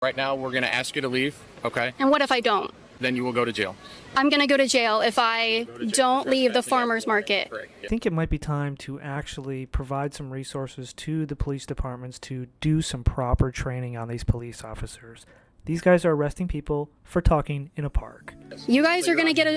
Right now, we're going to ask you to leave, okay? And what if I don't? Then you will go to jail. I'm going to go to jail if I don't leave the farmer's market. I think it might be time to actually provide some resources to the police departments to do some proper training on these police officers. These guys are arresting people for talking in a park. You guys So are going to get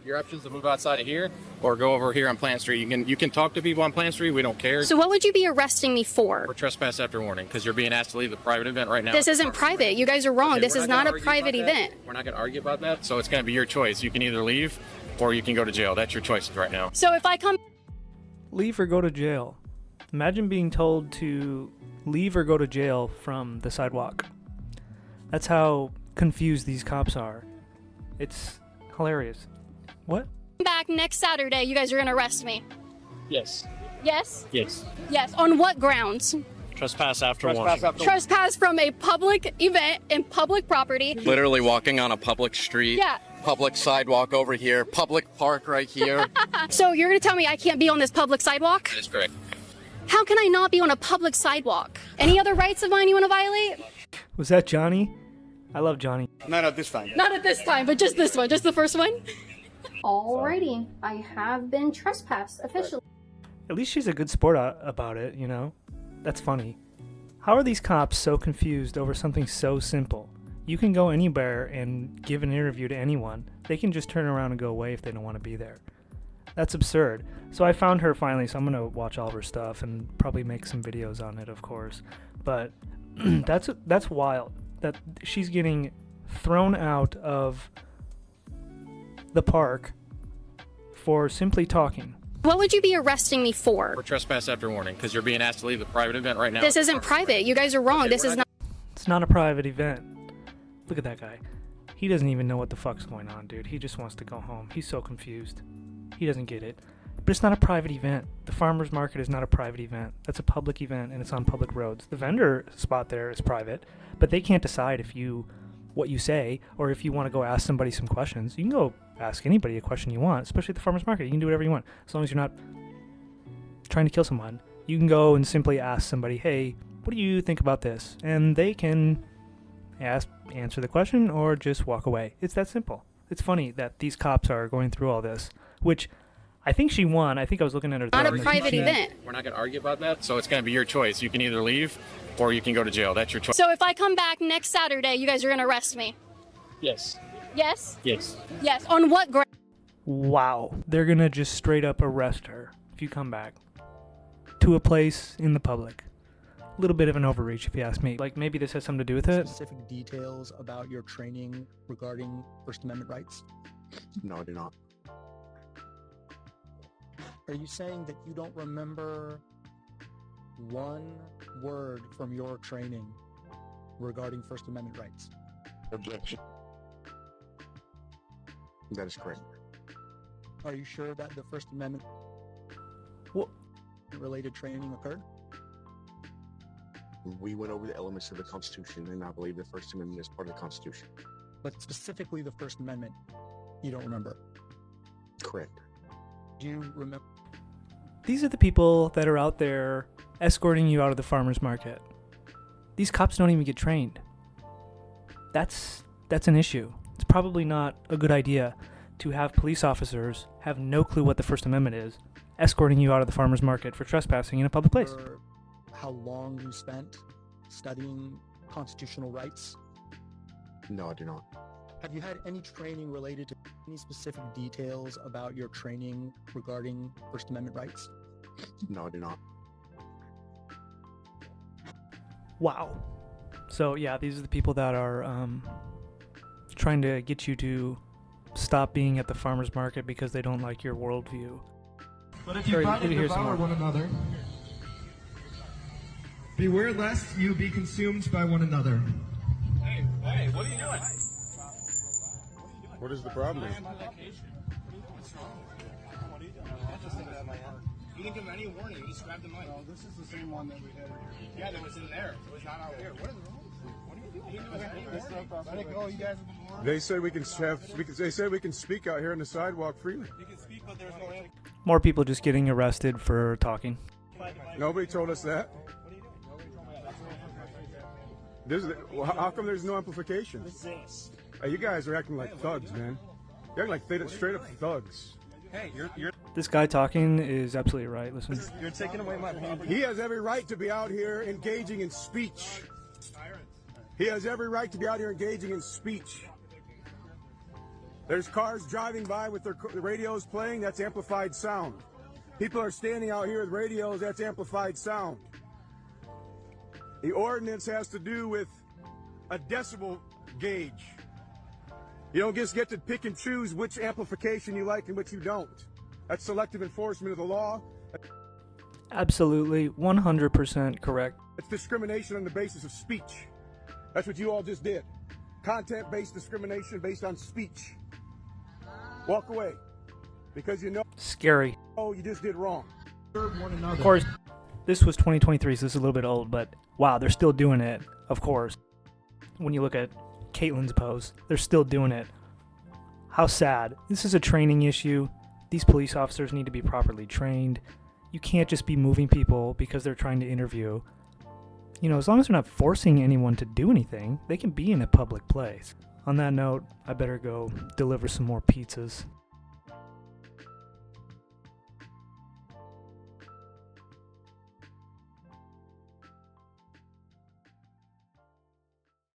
your options to move outside of here or go over here on Plant Street. You can talk to people on Plant Street. We don't care. So what would you be arresting me for? For trespass after warning, because you're being asked to leave the private event right now. This isn't private. You guys are wrong. Okay, this we're is not a gonna private argue about that. event. We're not going to argue about that. So it's going to be your choice. You can either leave or you can go to jail. That's your choices right now. So if I come... Leave or go to jail. Imagine being told to leave or go to jail from the sidewalk. That's how confused these cops are. It's hilarious. What? back next Saturday, you guys are going to arrest me. Yes. Yes? Yes. Yes. On what grounds? Trespass after warning. Trespass from a public event in public property. Literally walking on a public street. Yeah. Public sidewalk over here. Public park right here. So you're going to tell me I can't be on this public sidewalk? That is correct. How can I not be on a public sidewalk? Any other rights of mine you want to violate? Was that Johnny? I love Johnny. Not at this time. Not at this time, but just this one, just the first one. Alrighty, I have been trespassed officially. At least she's a good sport about it, you know? That's funny. How are these cops so confused over something so simple? You can go anywhere and give an interview to anyone. They can just turn around and go away if they don't want to be there. That's absurd. So I found her finally, so I'm going to watch all of her stuff and probably make some videos on it, of course. But that's wild. That she's getting thrown out of the park for simply talking. What would you be arresting me for? For trespass after warning, because you're being asked to leave the private event right now. This isn't private. You guys are wrong. This is not. It's not a private event. Look at that guy. He doesn't even know what the fuck's going on, dude. He just wants to go home. He's so confused. He doesn't get it. But it's not a private event. The farmer's market is not a private event. That's a public event, and it's on public roads. The vendor spot there is private, but they can't decide what you say, or if you want to go ask somebody some questions. You can go ask anybody a question you want, especially at the farmer's market. You can do whatever you want, as long as you're not trying to kill someone. You can go and simply ask somebody, hey, what do you think about this? And they can answer the question or just walk away. It's that simple. It's funny that these cops are going through all this, which I think she won. I think I was looking at her. Not a private event. We're not going to argue about that, so it's going to be your choice. You can either leave or you can go to jail. That's your choice. So if I come back next Saturday, you guys are going to arrest me. Yes. Yes? Yes. Yes. On what ground? Wow. They're going to just straight up arrest her if you come back to a place in the public. A little bit of an overreach, if you ask me. Like, maybe this has something to do with it. Specific details about your training regarding First Amendment rights? No, I do not. Are you saying that you don't remember one word from your training regarding First Amendment rights? Objection. That is correct. Are you sure that the First Amendment related training occurred? We went over the elements of the Constitution, and I believe the First Amendment is part of the Constitution. But specifically the First Amendment, you don't remember? Correct. Do you remember? These are the people that are out there escorting you out of the farmer's market. These cops don't even get trained. That's an issue. It's probably not a good idea to have police officers have no clue what the First Amendment is, escorting you out of the farmer's market for trespassing in a public place. How long you spent studying constitutional rights? No, I do not. Have you had any training related to any specific details about your training regarding First Amendment rights? No, I do not. Wow. So yeah, these are the people that are trying to get you to stop being at the farmer's market because they don't like your worldview. But if you fight and devour one another, beware lest you be consumed by one another. Hey, what are you doing? What is the problem? You didn't give him any warning. You just grabbed the mic. No, this is the same one that we had. Yeah, that was in there. It was not out here. What is wrong with you? What are you doing? You didn't give us any warning. Let it go. You guys have been They said we can speak out here on the sidewalk freely. You can speak, but there's no. More people just getting arrested for talking. Nobody told us that. How come there's no amplification? Hey, you guys are acting like thugs, man. You're acting like straight up thugs. Hey, you're This guy talking is absolutely right. Listen. you're taking away my pain. He has every right to be out here engaging in speech. He has every right to be out here engaging in speech. There's cars driving by with their radios playing, that's amplified sound. People are standing out here with radios, that's amplified sound. The ordinance has to do with a decibel gauge. You don't just get to pick and choose which amplification you like and which you don't. That's selective enforcement of the law. Absolutely, 100% correct. It's discrimination on the basis of speech. That's what you all just did. Content-based discrimination based on speech. Walk away. Because you know Scary. you just did wrong. Of course, this was 2023, so this is a little bit old, but wow, they're still doing it, of course. When you look at Caitlin's post, they're still doing it. How sad. This is a training issue. These police officers need to be properly trained. You can't just be moving people because they're trying to interview. You know, as long as they're not forcing anyone to do anything, they can be in a public place. On that note, I better go deliver some more pizzas.